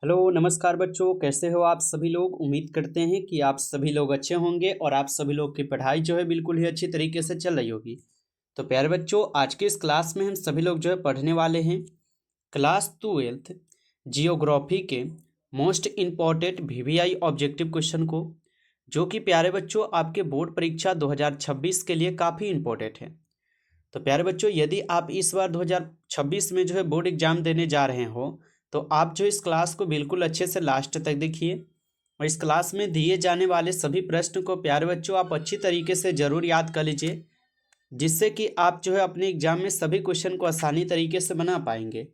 Hello नमस्कार बच्चों, कैसे हो आप सभी लोग। उम्मीद करते हैं कि आप सभी लोग अच्छे होंगे और आप सभी लोग की पढ़ाई जो है बिल्कुल ही अच्छी तरीके से चल रही होगी। तो प्यारे बच्चों, आज के इस क्लास में हम सभी लोग जो है पढ़ने वाले हैं क्लास 12th जियोग्राफी के most important VVI objective question को, जो कि प्यारे बच्चों आपके बोर्ड परीक्षा 2026 के लिए काफ़ी इम्पोर्टेंट है। तो प्यारे बच्चों, यदि आप इस बार 2026 में जो है बोर्ड एग्जाम देने जा रहे हो तो आप जो इस क्लास को बिल्कुल अच्छे से लास्ट तक देखिए और इस क्लास में दिए जाने वाले सभी प्रश्न को प्यारे बच्चों आप अच्छी तरीके से ज़रूर याद कर लीजिए, जिससे कि आप जो है अपने एग्जाम में सभी क्वेश्चन को आसानी तरीके से बना पाएंगे।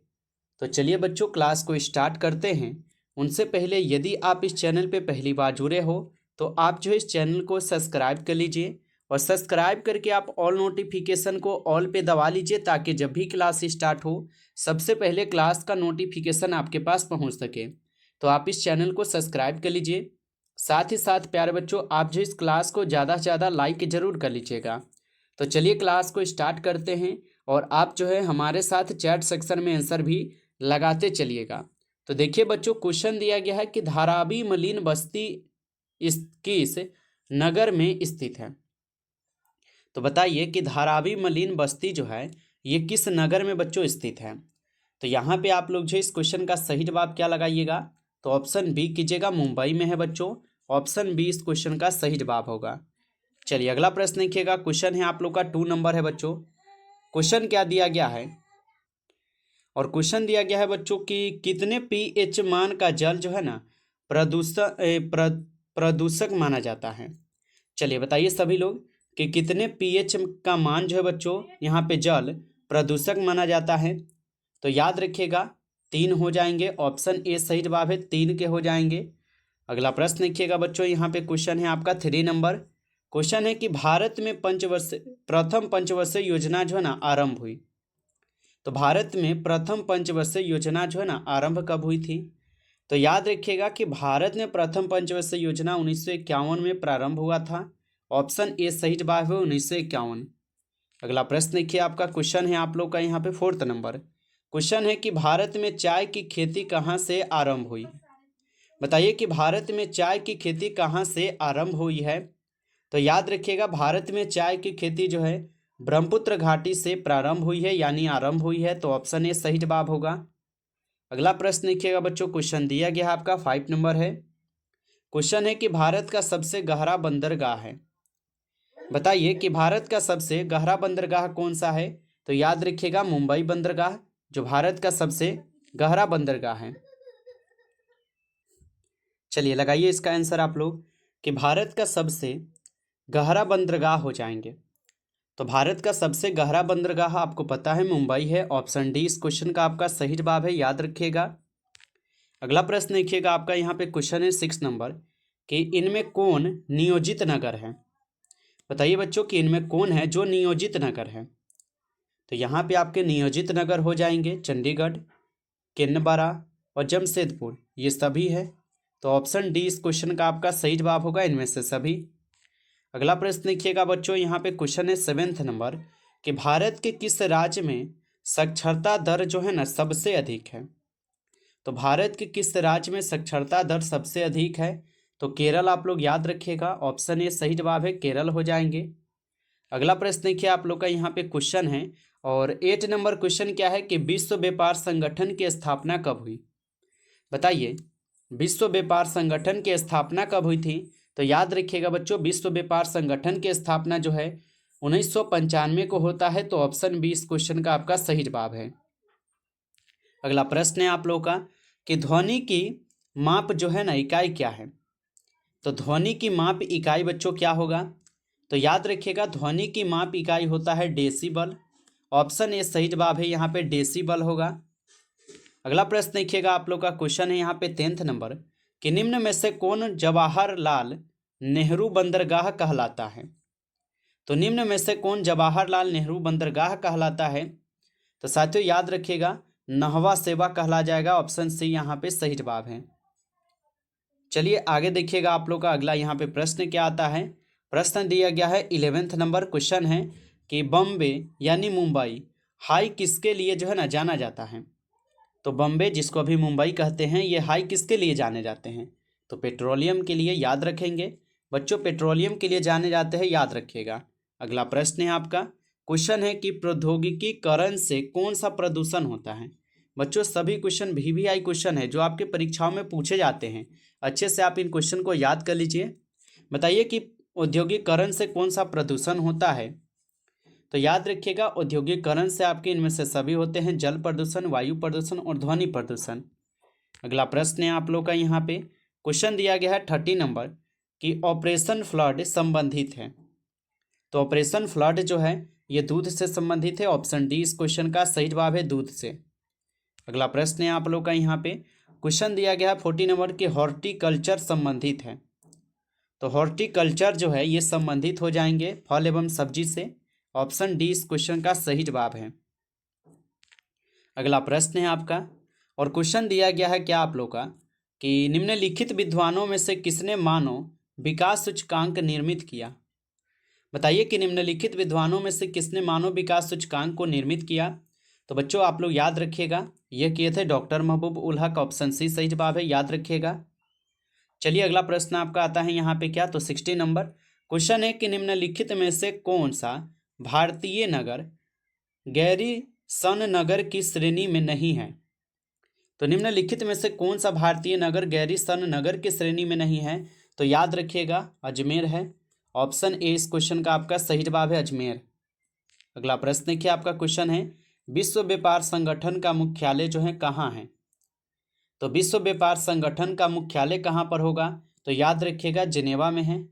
तो चलिए बच्चों, क्लास को स्टार्ट करते हैं। उनसे पहले यदि आप इस चैनल पे पहली बार जुड़े हो तो आप जो है इस चैनल को सब्सक्राइब कर लीजिए और सब्सक्राइब करके आप ऑल नोटिफिकेशन को ऑल पे दबा लीजिए, ताकि जब भी क्लास स्टार्ट हो सबसे पहले क्लास का नोटिफिकेशन आपके पास पहुंच सके। तो आप इस चैनल को सब्सक्राइब कर लीजिए। साथ ही साथ प्यारे बच्चों, आप जो इस क्लास को ज़्यादा से ज़्यादा लाइक ज़रूर कर लीजिएगा। तो चलिए क्लास को स्टार्ट करते हैं और आप जो है हमारे साथ चैट सेक्शन में आंसर भी लगाते चलिएगा। तो देखिए बच्चों, क्वेश्चन दिया गया है कि धारावी मलिन बस्ती इस किस नगर में स्थित है। तो बताइए कि धारावी मलिन बस्ती जो है ये किस नगर में बच्चों स्थित है। तो यहाँ पे आप लोग जो इस क्वेश्चन का सही जवाब क्या लगाइएगा, तो ऑप्शन बी कीजिएगा, मुंबई में है बच्चों। ऑप्शन बी इस क्वेश्चन का सही जवाब होगा। चलिए अगला प्रश्न देखिएगा। क्वेश्चन है आप लोग का 2 नंबर है बच्चों। क्वेश्चन क्या दिया गया है, और क्वेश्चन दिया गया है बच्चों कि कितने पीएच मान का जल जो है ना प्रदूषक माना जाता है। चलिए बताइए सभी लोग कि कितने पीएच का मान जो है बच्चों यहाँ पे जल प्रदूषक माना जाता है। तो याद रखिएगा 3 हो जाएंगे। ऑप्शन ए सही जवाब है, 3 के हो जाएंगे। अगला प्रश्न देखिएगा बच्चों, यहाँ पे क्वेश्चन है आपका 3 नंबर। क्वेश्चन है कि भारत में प्रथम पंचवर्षीय योजना जो है ना आरंभ हुई। तो भारत में प्रथम पंचवर्षीय योजना जो है ना आरंभ कब हुई थी। तो याद रखिएगा कि भारत में प्रथम पंचवर्षीय योजना 1951 में प्रारंभ हुआ था। ऑप्शन ए सही जवाब है 1951। अगला प्रश्न देखिए, आपका क्वेश्चन है आप लोग का यहाँ पे 4th नंबर। क्वेश्चन है कि भारत में चाय की खेती कहाँ से आरंभ हुई। बताइए कि भारत में चाय की खेती कहाँ से आरंभ हुई है। तो याद रखिएगा भारत में चाय की खेती जो है ब्रह्मपुत्र घाटी से प्रारंभ हुई है, यानी आरंभ हुई है। तो ऑप्शन ए सही जवाब होगा। अगला प्रश्न देखिएगा बच्चों, क्वेश्चन दिया गया है आपका 5 नंबर है। क्वेश्चन है कि भारत का सबसे गहरा बंदरगाह है। बताइए कि भारत का सबसे गहरा बंदरगाह कौन सा है। तो याद रखिएगा मुंबई बंदरगाह जो भारत का सबसे गहरा बंदरगाह है। चलिए लगाइए इसका आंसर आप लोग कि भारत का सबसे गहरा बंदरगाह हो जाएंगे। तो भारत का सबसे गहरा बंदरगाह आपको पता है मुंबई है। ऑप्शन डी इस क्वेश्चन का आपका सही जवाब है, याद रखिएगा। अगला प्रश्न देखिएगा, आपका यहाँ पे क्वेश्चन है 6 नंबर कि इनमें कौन नियोजित नगर है। बताइए बच्चों कि इनमें कौन है जो नियोजित नगर है। तो यहाँ पे आपके नियोजित नगर हो जाएंगे चंडीगढ़, किन्नबरा और जमशेदपुर, ये सभी है। तो ऑप्शन डी इस क्वेश्चन का आपका सही जवाब होगा, इनमें से सभी। अगला प्रश्न देखिएगा बच्चों, यहाँ पे क्वेश्चन है 7th नंबर कि भारत के किस राज्य में साक्षरता दर जो है ना सबसे अधिक है। तो भारत के किस राज्य में साक्षरता दर सबसे अधिक है। तो केरल आप लोग याद रखिएगा। ऑप्शन ए सही जवाब है, केरल हो जाएंगे। अगला प्रश्न देखिए आप लोग का यहाँ पे क्वेश्चन है, और 8 नंबर क्वेश्चन क्या है कि विश्व व्यापार संगठन की स्थापना कब हुई। बताइए विश्व व्यापार संगठन की स्थापना कब हुई थी। तो याद रखिएगा बच्चों, विश्व व्यापार संगठन की स्थापना जो है 1995 को होता है। तो ऑप्शन बी इस क्वेश्चन का आपका सही जवाब है। अगला प्रश्न है आप लोग का कि ध्वनि की माप जो है ना इकाई क्या है। तो ध्वनि की माप इकाई बच्चों क्या होगा। तो याद रखिएगा ध्वनि की माप इकाई होता है डेसिबल। ऑप्शन ए सही जवाब है, यहाँ पे डेसिबल होगा। अगला प्रश्न देखिएगा, आप लोग का क्वेश्चन है यहाँ पे 10th नंबर कि निम्न में से कौन जवाहरलाल नेहरू बंदरगाह कहलाता है। तो निम्न में से कौन जवाहरलाल नेहरू बंदरगाह कहलाता है। तो साथियों याद रखिएगा नहवा सेवा कहला जाएगा। ऑप्शन सी यहाँ पे सही जवाब है। चलिए आगे देखिएगा, आप लोग का अगला यहाँ पे प्रश्न क्या आता है। प्रश्न दिया गया है 11th नंबर। क्वेश्चन है कि बॉम्बे यानी मुंबई हाई किसके लिए जो है ना जाना जाता है। तो बम्बे, जिसको अभी मुंबई कहते हैं, ये हाई किसके लिए जाने जाते हैं? तो पेट्रोलियम के लिए, याद रखेंगे बच्चों, पेट्रोलियम के लिए जाने जाते हैं, याद रखिएगा। अगला प्रश्न है आपका, क्वेश्चन है कि प्रौद्योगिकीकरण से कौन सा प्रदूषण होता है? बच्चों सभी क्वेश्चन VVI क्वेश्चन है जो आपके परीक्षाओं में पूछे जाते हैं, अच्छे से आप इन क्वेश्चन को याद कर लीजिए। बताइए कि औद्योगिकरण से कौन सा प्रदूषण होता है? तो याद रखिएगा, औद्योगिकरण से आपके इनमें से सभी होते हैं, जल प्रदूषण, वायु प्रदूषण और ध्वनि प्रदूषण। अगला प्रश्न है आप लोग का, यहाँ पे क्वेश्चन दिया गया है 30 नंबर कि ऑपरेशन फ्लड संबंधित है। तो ऑपरेशन फ्लड जो है ये दूध से संबंधित है। ऑप्शन डी इस क्वेश्चन का सही जवाब है, दूध से। अगला प्रश्न है आप लोग का, यहाँ पे क्वेश्चन दिया गया है 40 नंबर की हॉर्टिकल्चर संबंधित है। तो हॉर्टिकल्चर जो है ये संबंधित हो जाएंगे फल एवं सब्जी से। ऑप्शन डी इस क्वेश्चन का सही जवाब है। अगला प्रश्न है आपका, और क्वेश्चन दिया गया है क्या आप लोग का कि निम्नलिखित विद्वानों में से किसने मानव विकास सूचकांक निर्मित किया? बताइए कि निम्नलिखित विद्वानों में से किसने मानव विकास सूचकांक को निर्मित किया? तो बच्चों आप लोग याद रखिएगा, ये किए थे डॉक्टर महबूब उल हक। ऑप्शन सी सही जवाब है, याद रखिएगा। चलिए अगला प्रश्न आपका आता है यहाँ पे क्या, तो 60 नंबर क्वेश्चन है कि निम्नलिखित में से कौन सा भारतीय नगर गैरीसन नगर की श्रेणी में नहीं है? तो निम्नलिखित में से कौन सा भारतीय नगर गैरीसन नगर की श्रेणी में नहीं है? तो याद रखिएगा, अजमेर है। ऑप्शन ए इस क्वेश्चन का आपका सही जवाब है, अजमेर। अगला प्रश्न देखिए आपका, क्वेश्चन है विश्व व्यापार संगठन का मुख्यालय जो है कहाँ है? तो विश्व व्यापार संगठन का मुख्यालय कहाँ पर होगा? तो याद रखिएगा, जिनेवा में है।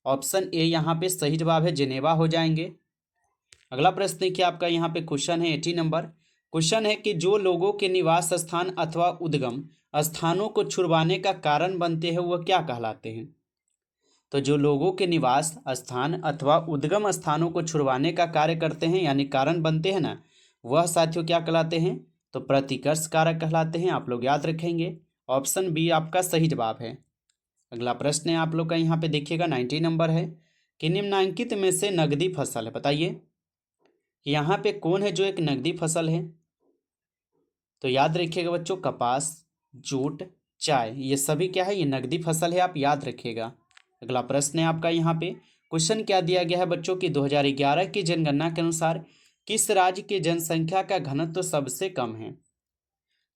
ऑप्शन ए यहाँ पे सही जवाब है, जिनेवा हो जाएंगे। अगला प्रश्न देखिए आपका, यहाँ पे क्वेश्चन है 80 नंबर क्वेश्चन है कि जो लोगों के निवास स्थान अथवा उद्गम स्थानों को छुड़वाने का कारण बनते हैं वह क्या कहलाते हैं? तो जो लोगों के निवास स्थान अथवा उद्गम स्थानों को छुड़वाने का कार्य करते हैं यानी कारण बनते हैं ना, वह साथियों क्या कहलाते हैं? तो प्रतिकर्ष कारक कहलाते हैं। आप लोग याद रखेंगे, ऑप्शन बी आपका सही जवाब है। अगला प्रश्न है आप लोग का, यहाँ पे देखिएगा 90 नंबर है कि निम्नांकित में से नगदी फसल है। बताइए यहाँ पे कौन है जो एक नगदी फसल है? तो याद रखिएगा बच्चों, कपास, जूट, चाय, ये सभी क्या है? ये नगदी फसल है, आप याद रखिएगा। अगला प्रश्न है आपका, यहाँ पे क्वेश्चन क्या दिया गया है बच्चों की 2011 की जनगणना के अनुसार किस राज्य की जनसंख्या का घनत्व सबसे कम है?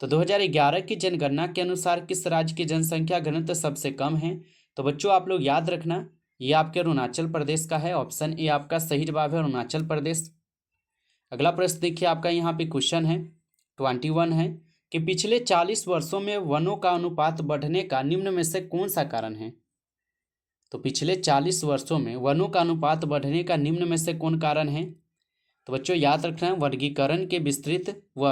तो 2011 की जनगणना के अनुसार किस राज्य की जनसंख्या घनत्व सबसे कम है? तो बच्चों आप लोग याद रखना, ये आपके अरुणाचल प्रदेश का है। ऑप्शन ए आपका सही जवाब है, अरुणाचल प्रदेश। अगला प्रश्न देखिए आपका, यहाँ पे क्वेश्चन है 21 है कि पिछले 40 वर्षों में वनों का अनुपात बढ़ने का निम्न में से कौन सा कारण है? तो पिछले 40 वर्षों में वनों का अनुपात बढ़ने का निम्न में से कौन कारण है? तो बच्चों याद रखना, वर्गीकरण के विस्तृत व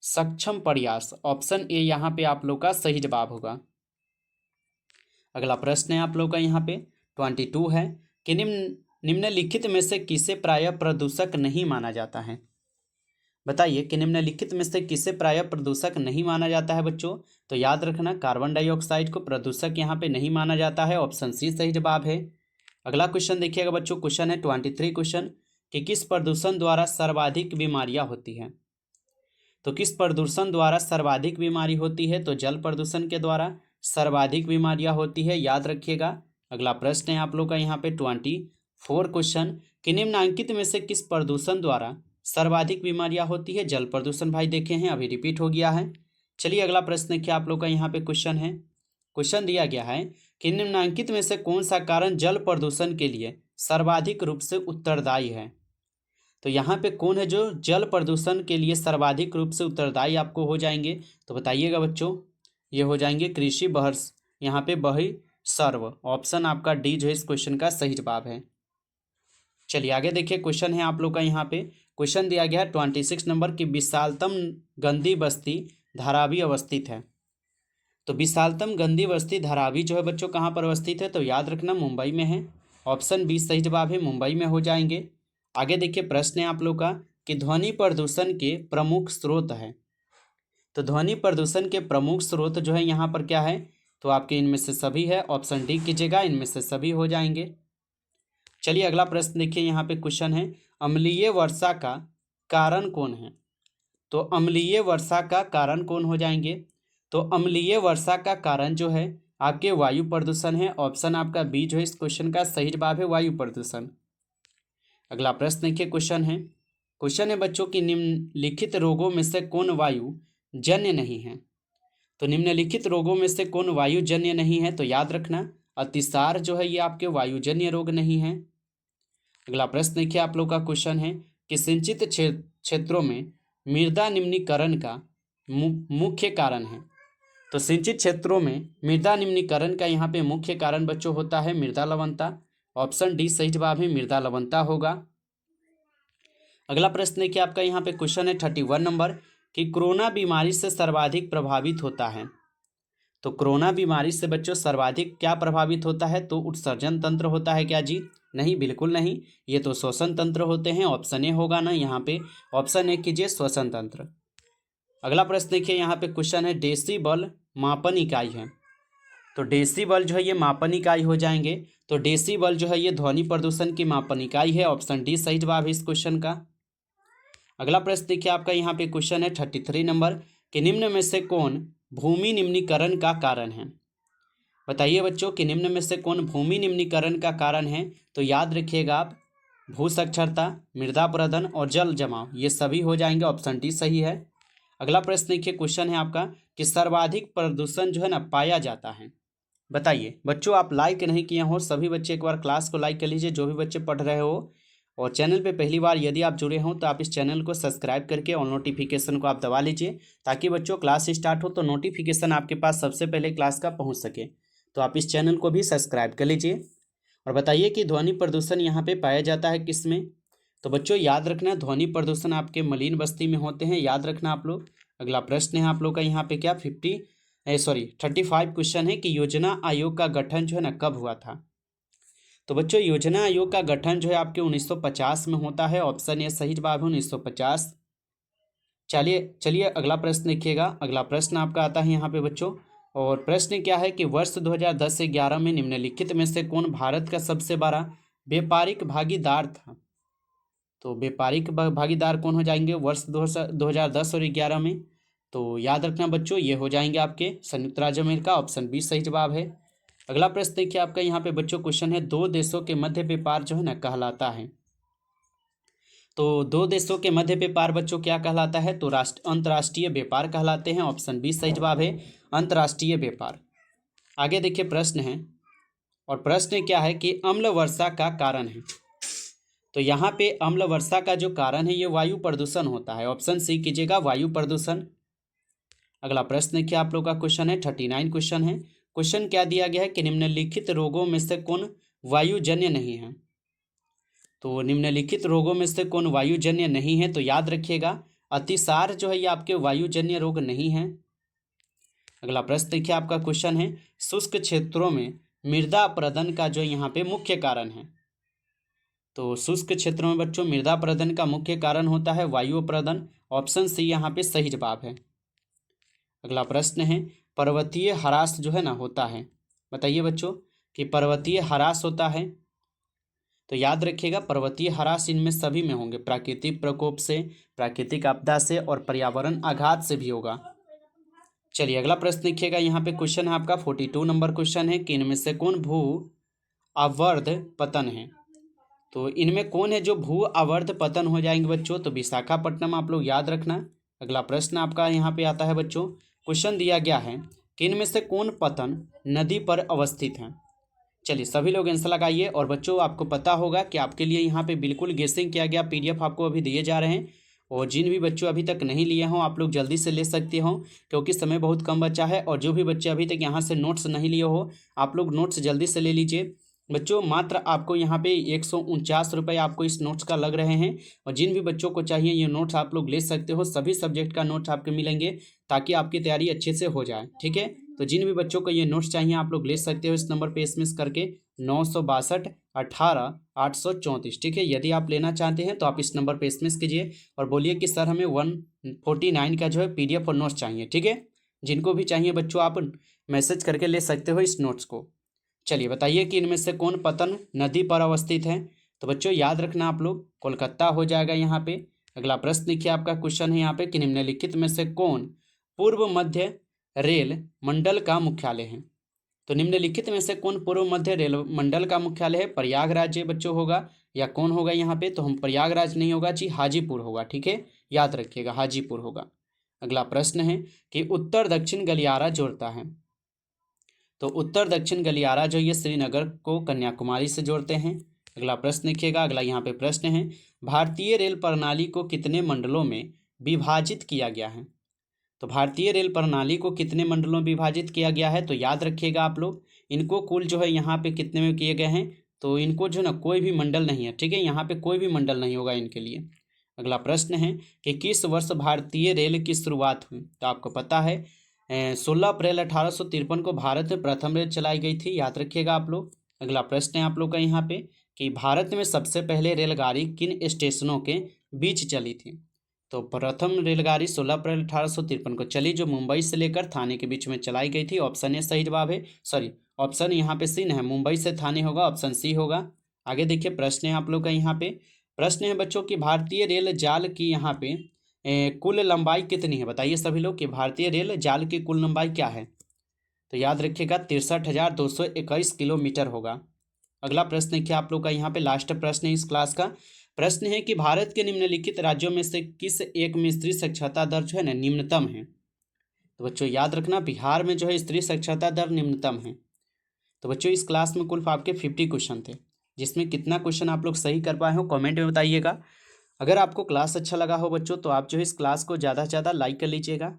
सक्षम प्रयास। ऑप्शन ए यहाँ पे आप लोग का सही जवाब होगा। अगला प्रश्न है आप लोग का, यहाँ पे 22 है कि निम्नलिखित में से किसे प्रायः प्रदूषक नहीं माना जाता है? बताइए कि निम्नलिखित में से किसे प्रायः प्रदूषक नहीं माना जाता है बच्चों? तो याद रखना, कार्बन डाइऑक्साइड को प्रदूषक यहाँ पे नहीं माना जाता है। ऑप्शन सी सही जवाब है। अगला क्वेश्चन देखिएगा बच्चों, क्वेश्चन है 23 क्वेश्चन कि किस प्रदूषण द्वारा सर्वाधिक बीमारियां होती हैं? तो किस प्रदूषण द्वारा सर्वाधिक बीमारी होती है? तो जल प्रदूषण के द्वारा सर्वाधिक बीमारियां होती है, याद रखिएगा। अगला प्रश्न है आप लोग का, यहाँ पे 24 क्वेश्चन कि निम्नांकित में से किस प्रदूषण द्वारा सर्वाधिक बीमारियां होती है? जल प्रदूषण भाई देखे हैं, अभी रिपीट हो गया है। चलिए अगला प्रश्न क्या आप लोग का, यहाँ पे क्वेश्चन है, क्वेश्चन दिया गया है कि निम्नांकित में से कौन सा कारण जल प्रदूषण के लिए सर्वाधिक रूप से उत्तरदायी है? तो यहाँ पे कौन है जो जल प्रदूषण के लिए सर्वाधिक रूप से उत्तरदायी आपको हो जाएंगे? तो बताइएगा बच्चों, ये हो जाएंगे कृषि बहर्स, यहाँ पे बही सर्व। ऑप्शन आपका डी जो है इस क्वेश्चन का सही जवाब है। चलिए आगे देखिए, क्वेश्चन है आप लोग का, यहाँ पे क्वेश्चन दिया गया है 26 नंबर की विशालतम गंदी बस्ती धारावी अवस्थित है। तो विशालतम गंदी बस्ती धारावी जो है बच्चों कहाँ पर अवस्थित है? तो याद रखना, मुंबई में है। ऑप्शन बी सही जवाब है, मुंबई में हो जाएंगे। आगे देखिए, प्रश्न है आप लोग का कि ध्वनि प्रदूषण के प्रमुख स्रोत है। तो ध्वनि प्रदूषण के प्रमुख स्रोत जो है यहाँ पर क्या है? तो आपके इनमें से सभी है। ऑप्शन डी कीजिएगा, इनमें से सभी हो जाएंगे। चलिए अगला प्रश्न देखिए, यहाँ पे क्वेश्चन है अम्लीय वर्षा का कारण कौन है? तो अम्लीय वर्षा का कारण कौन हो जाएंगे? तो अम्लीय वर्षा का कारण जो है आपके वायु प्रदूषण है। ऑप्शन आपका बी जो है इस क्वेश्चन का सही जवाब है, वायु प्रदूषण। अगला प्रश्न देखिए, क्वेश्चन है बच्चों की निम्नलिखित रोगों में से कौन वायु जन्य नहीं है? तो निम्नलिखित रोगों में से कौन वायुजन्य नहीं है? तो याद रखना अतिसार जो है ये आपके वायुजन्य रोग नहीं है। अगला प्रश्न देखिए, आप लोग का क्वेश्चन है कि सिंचित क्षेत्रों में मृदा निम्नीकरण का मुख्य कारण है। तो सिंचित क्षेत्रों में मृदा निम्नीकरण का यहाँ पे मुख्य कारण बच्चों होता है मृदा लवणता। ऑप्शन डी सही जवाब है, मृदा लवणता होगा। अगला प्रश्न देखिए, आपका यहाँ पे क्वेश्चन है 31 नंबर कि कोरोना बीमारी से सर्वाधिक प्रभावित होता है। तो कोरोना बीमारी से बच्चों सर्वाधिक क्या प्रभावित होता है? तो उत्सर्जन तंत्र होता है क्या जी? नहीं, बिल्कुल नहीं, ये तो श्वसन तंत्र होते हैं। ऑप्शन ए होगा ना यहाँ पे, ऑप्शन ए कीजिए श्वसन तंत्र। अगला प्रश्न देखिए, यहाँ पे क्वेश्चन है डेसिबल मापन इकाई है। तो डेसिबल जो है ये मापन इकाई हो जाएंगे। तो डेसिबल जो है ये ध्वनि प्रदूषण की मापन इकाई है। ऑप्शन डी सही जवाब है इस क्वेश्चन का। अगला प्रश्न देखिए, आपका यहाँ पे क्वेश्चन है 33 नंबर कि निम्न में से कौन भूमि निम्नीकरण का कारण है? बताइए बच्चों कि निम्न में से कौन भूमि निम्नीकरण का कारण है? तो याद रखिएगा आप, भू साक्षरता, मृदा अपरदन और जल जमाव ये सभी हो जाएंगे। ऑप्शन डी सही है। अगला प्रश्न देखिए, क्वेश्चन है आपका कि सर्वाधिक प्रदूषण जो है ना पाया जाता है। बताइए बच्चों, आप लाइक नहीं किए हो, सभी बच्चे एक बार क्लास को लाइक कर लीजिए जो भी बच्चे पढ़ रहे हो। और चैनल पे पहली बार यदि आप जुड़े हों तो आप इस चैनल को सब्सक्राइब करके और नोटिफिकेशन को आप दबा लीजिए, ताकि बच्चों क्लास स्टार्ट हो तो नोटिफिकेशन आपके पास सबसे पहले क्लास का पहुंच सके। तो आप इस चैनल को भी सब्सक्राइब कर लीजिए। और बताइए कि ध्वनि प्रदूषण यहाँ पे पाया जाता है किस में? तो बच्चों याद रखना, ध्वनि प्रदूषण आपके मलिन बस्ती में होते हैं, याद रखना आप लोग। अगला प्रश्न है आप लोग का यहाँ पे क्या 35 क्वेश्चन है कि योजना आयोग का गठन जो है ना कब हुआ था? तो बच्चों योजना आयोग का गठन जो है आपके 1950 में होता है। ऑप्शन ए सही जवाब है 1950। चलिए अगला प्रश्न देखिएगा। अगला प्रश्न आपका आता है यहाँ पे बच्चों, और प्रश्न क्या है कि वर्ष 2010 से 11 में निम्नलिखित में से कौन भारत का सबसे बड़ा व्यापारिक भागीदार था? तो व्यापारिक भागीदार कौन हो जाएंगे वर्ष 2010 और 11 में? तो याद रखना बच्चों, ये हो जाएंगे आपके संयुक्त राज्य अमेरिका। ऑप्शन बी सही जवाब है। अगला प्रश्न देखिए, आपका यहाँ पे बच्चों क्वेश्चन है दो देशों के मध्य व्यापार जो है ना कहलाता है। तो दो देशों के मध्य व्यापार बच्चों क्या कहलाता है? तो अंतर्राष्ट्रीय व्यापार कहलाते हैं। ऑप्शन बी सही जवाब है, अंतर्राष्ट्रीय व्यापार। आगे देखिए प्रश्न है, और प्रश्न क्या है कि अम्ल वर्षा का कारण है। तो यहाँ पे अम्ल वर्षा का जो कारण है ये वायु प्रदूषण होता है। ऑप्शन सी कीजिएगा, वायु प्रदूषण। अगला प्रश्न क्या आप लोग का क्वेश्चन है 39 क्वेश्चन है। क्वेश्चन क्या दिया गया है कि निम्नलिखित रोगों में से कौन वायुजन्य नहीं है? तो निम्नलिखित रोगों में से कौन वायुजन्य नहीं है? तो याद रखिएगा अतिसार जो है ये आपके वायुजन्य रोग नहीं है। अगला प्रश्न देखिए, आपका क्वेश्चन है शुष्क क्षेत्रों में मृदा अपरदन का जो यहाँ पे मुख्य कारण है। तो शुष्क क्षेत्रों में बच्चों मृदा अपरदन का मुख्य कारण होता है वायु अपरदन। ऑप्शन सी यहाँ पे सही जवाब है। अगला प्रश्न है पर्वतीय ह्रास जो है ना होता है। बताइए बच्चों कि पर्वतीय ह्रास होता है। तो याद रखिएगा पर्वतीय ह्रास इनमें सभी में होंगे, प्राकृतिक प्रकोप से, प्राकृतिक आपदा से और पर्यावरण आघात से भी होगा। चलिए अगला प्रश्न देखिएगा, यहाँ पे क्वेश्चन है आपका 42 नंबर क्वेश्चन है कि इनमें से कौन भू आवर्ध पतन है? तो इनमें कौन है जो भू आवर्ध पतन हो जाएंगे बच्चों? तो विशाखापट्टनम आप लोग याद रखना। अगला प्रश्न आपका यहाँ पे आता है बच्चों, क्वेश्चन दिया गया है कि इनमें से कौन पतन नदी पर अवस्थित है? चलिए सभी लोग आंसर लगाइए। और बच्चों आपको पता होगा कि आपके लिए यहाँ पे बिल्कुल गेसिंग किया गया पीडीएफ आपको अभी दिए जा रहे हैं, और जिन भी बच्चों अभी तक नहीं लिए हों आप लोग जल्दी से ले सकते हो क्योंकि समय बहुत कम बचा है। और जो भी बच्चे अभी तक यहाँ से नोट्स नहीं लिए हो आप लोग नोट्स जल्दी से ले लीजिए बच्चों। मात्र आपको यहाँ पे 149 रुपये आपको इस नोट्स का लग रहे हैं, और जिन भी बच्चों को चाहिए ये नोट्स आप लोग ले सकते हो। सभी सब्जेक्ट का नोट्स आपके मिलेंगे ताकि आपकी तैयारी अच्छे से हो जाए, ठीक है। तो जिन भी बच्चों को ये नोट्स चाहिए आप लोग ले सकते हो इस नंबर पे एसएमएस करके 962 18 834, ठीक है। यदि आप लेना चाहते हैं तो आप इस नंबर पे एसएमएस कीजिए और बोलिए कि सर हमें 149 का जो है पीडीएफ और नोट्स चाहिए, ठीक है। जिनको भी चाहिए बच्चों आप मैसेज करके ले सकते हो इस नोट्स को। चलिए बताइए कि इनमें से कौन पतन नदी पर अवस्थित है? तो बच्चों याद रखना आप लोग कोलकाता हो जाएगा यहाँ पे। अगला प्रश्न देखिए, आपका क्वेश्चन है यहाँ पे कि निम्नलिखित में से कौन पूर्व मध्य रेल मंडल का मुख्यालय है। तो निम्नलिखित में से कौन पूर्व मध्य रेल मंडल का मुख्यालय है। प्रयागराज बच्चों होगा या कौन होगा यहाँ पे, तो हम प्रयागराज नहीं होगा जी, हाजीपुर होगा। ठीक है, याद रखिएगा हाजीपुर होगा। अगला प्रश्न है कि उत्तर दक्षिण गलियारा जोड़ता है। तो उत्तर दक्षिण गलियारा जो ये श्रीनगर को कन्याकुमारी से जोड़ते हैं। अगला प्रश्न देखिएगा, अगला यहाँ पे प्रश्न है भारतीय रेल प्रणाली को कितने मंडलों में विभाजित किया गया है। तो भारतीय रेल प्रणाली को कितने मंडलों में विभाजित किया गया है, तो याद रखिएगा आप लोग, इनको कुल जो है यहाँ पे कितने में किए गए हैं, तो इनको जो ना कोई भी मंडल नहीं है। ठीक है, यहाँ पे कोई भी मंडल नहीं होगा इनके लिए। अगला प्रश्न है कि किस वर्ष भारतीय रेल की शुरुआत हुई। तो आपको पता है 16 अप्रैल 1853 को भारत में प्रथम रेल चलाई गई थी, याद रखिएगा आप लोग। अगला प्रश्न है आप लोग का यहाँ पे कि भारत में सबसे पहले रेलगाड़ी किन स्टेशनों के बीच चली थी। तो प्रथम रेलगाड़ी 16 अप्रैल 1853 को चली, जो मुंबई से लेकर थाने के बीच में चलाई गई थी। ऑप्शन ए सही जवाब है, सॉरी ऑप्शन यहाँ पे सी है, मुंबई से थाने होगा, ऑप्शन सी होगा। आगे देखिए प्रश्न है आप लोग का यहाँ पे, प्रश्न है बच्चों कि भारतीय रेल जाल की यहाँ पे कुल लंबाई कितनी है। बताइए सभी लोग कि भारतीय रेल जाल की कुल लंबाई क्या है। तो याद रखिएगा 63,221 किलोमीटर होगा। अगला प्रश्न है क्या आप लोग का यहाँ पे, लास्ट प्रश्न है इस क्लास का। प्रश्न है कि भारत के निम्नलिखित राज्यों में से किस एक में स्त्री साक्षरता दर जो है ना निम्नतम है। तो बच्चों याद रखना, बिहार में जो है स्त्री साक्षरता दर निम्नतम है। तो बच्चों इस क्लास में कुल आपके 50 क्वेश्चन थे, जिसमें कितना क्वेश्चन आप लोग सही कर पाए हो कमेंट में बताइएगा। अगर आपको क्लास अच्छा लगा हो बच्चों, तो आप जो है इस क्लास को ज़्यादा से ज़्यादा लाइक कर लीजिएगा।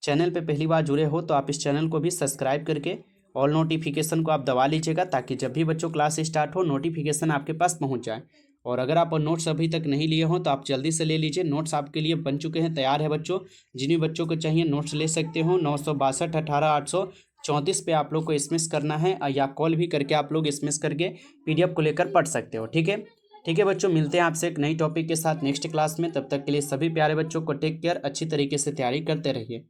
चैनल पे पहली बार जुड़े हो तो आप इस चैनल को भी सब्सक्राइब करके ऑल नोटिफिकेशन को आप दबा लीजिएगा, ताकि जब भी बच्चों क्लास स्टार्ट हो नोटिफिकेशन आपके पास पहुंच जाए। और अगर आप नोट्स अभी तक नहीं लिए हों तो आप जल्दी से ले लीजिए, नोट्स आपके लिए बन चुके हैं, तैयार है बच्चों। जिन भी बच्चों को चाहिए नोट्स ले सकते हो। 962 18 834 पे आप लोग को एसएमएस करना है, या कॉल भी करके आप लोग एसएमएस करके पीडीएफ को लेकर पढ़ सकते हो। ठीक है, ठीक है बच्चों, मिलते हैं आपसे एक नई टॉपिक के साथ नेक्स्ट क्लास में। तब तक के लिए सभी प्यारे बच्चों को टेक केयर, अच्छी तरीके से तैयारी करते रहिए।